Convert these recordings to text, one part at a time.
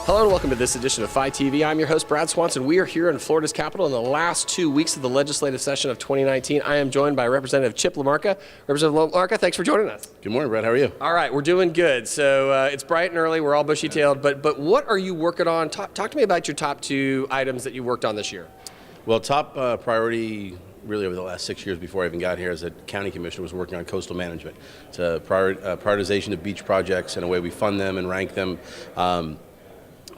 Hello and welcome to this edition of FLITernetTV. I'm your host, Brad Swanson. We are here in Florida's capital in the last 2 weeks of the legislative session of 2019. I am joined by Representative Chip LaMarca. Representative LaMarca, thanks for joining us. Good morning, Brad. How are you? All right, we're doing good. So it's bright and early. We're all bushy-tailed. But what are you working on? Talk to me about your top 2 items that you worked on this year. Well, top priority really over the last 6 years before I even got here as a county commissioner was working on coastal management. It's a prioritization of beach projects and a way we fund them and rank them.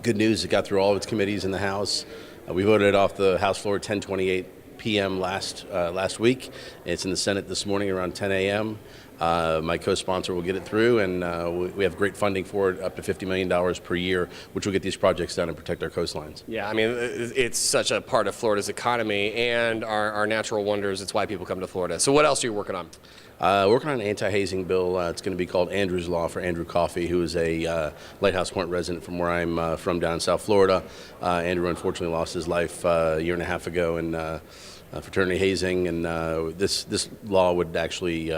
Good news, it got through all of its committees in the House. We voted it off the House floor at 10:28 p.m. last week. It's in the Senate this morning around 10 a.m. My co-sponsor will get it through, and we have great funding for it, up to $50 million per year, which will get these projects done and protect our coastlines. Yeah, I mean, it's such a part of Florida's economy and our natural wonders. It's why people come to Florida. So what else are you working on? Working on an anti-hazing bill. It's going to be called Andrew's Law for Andrew Coffey, who is a Lighthouse Point resident from where I'm from down in South Florida. Andrew unfortunately lost his life a year and a half ago in fraternity hazing, and this law would actually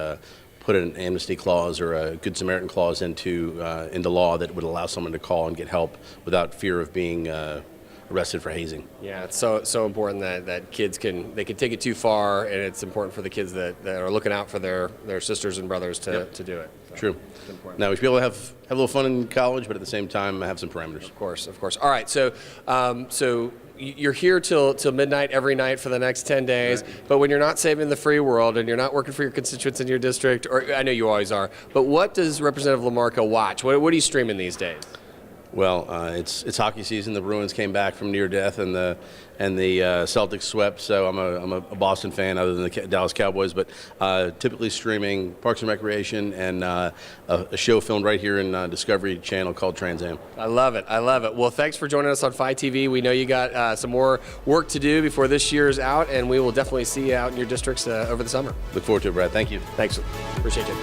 put an amnesty clause or a Good Samaritan clause into law that would allow someone to call and get help without fear of being arrested for hazing. Yeah, it's so important that kids can take it too far, and it's important for the kids that are looking out for their sisters and brothers to do it. So True. Now we should be able to have a little fun in college, but at the same time have some parameters. Of course. All right, so you're here till midnight every night for the next 10 days, right. But when you're not saving the free world and you're not working for your constituents in your district, or I know you always are, but what does Representative LaMarca watch? What are you streaming these days? Well, it's hockey season. The Bruins came back from near death, and the Celtics swept. So I'm a Boston fan, other than the Dallas Cowboys. But typically streaming Parks and Recreation and a show filmed right here in Discovery Channel called Trans Am. I love it. Well, thanks for joining us on FLITernetTV. We know you got some more work to do before this year is out, and we will definitely see you out in your districts over the summer. Look forward to it, Brad. Thank you. Thanks. Appreciate you.